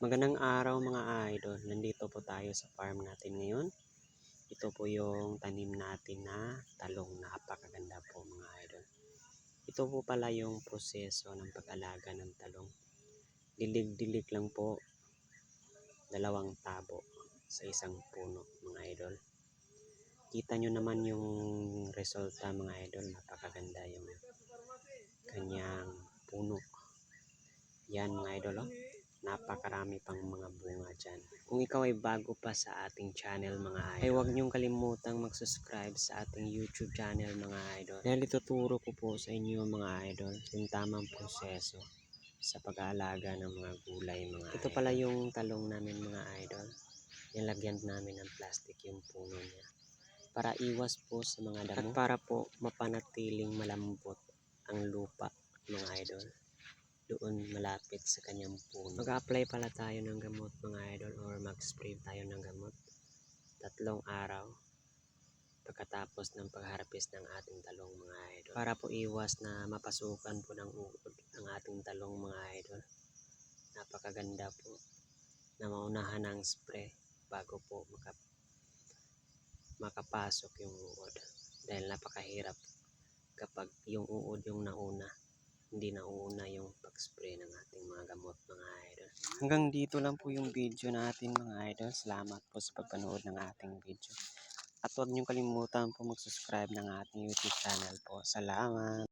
Magandang araw mga idol. Nandito po tayo sa farm natin ngayon. Ito po yung tanim natin na talong. Napakaganda po mga idol. Ito po pala yung proseso ng pag-alaga ng talong. Dilig-dilig lang po. 2 tabo sa isang puno mga idol. Kita nyo naman yung resulta mga idol. Napakaganda yung kanyang puno. Yan mga idol, oh. Napakarami pang mga bunga dyan. Kung ikaw ay bago pa sa ating channel mga idol, ay huwag niyong kalimutang mag-subscribe sa ating YouTube channel mga idol. Dahil ituturo ko po sa inyo mga idol yung tamang proseso sa pag-aalaga ng mga gulay mga idol. Ito pala yung talong namin mga idol. Nilagyan namin ng plastic yung puno niya para iwas po sa mga damo at para po mapanatiling malambot ang lupa mga idol doon malapit sa kanyang puno. Mag-apply pala tayo ng gamot mga idol, or mag-spray tayo ng gamot 3 araw pagkatapos ng pag-harvest ng ating talong mga idol, para po iwas na mapasukan po ng uod ang ating talong mga idol. Napakaganda po na maunahan ng spray bago po makapasok yung uod, dahil napakahirap kapag yung uod yung nauna, hindi nauuna yung pag-spray ng ating mga gamot mga idol. Hanggang dito lang po yung video natin mga idol. Salamat po sa pagpanood ng ating video. At huwag niyong kalimutan po mag-subscribe ng ating YouTube channel po. Salamat!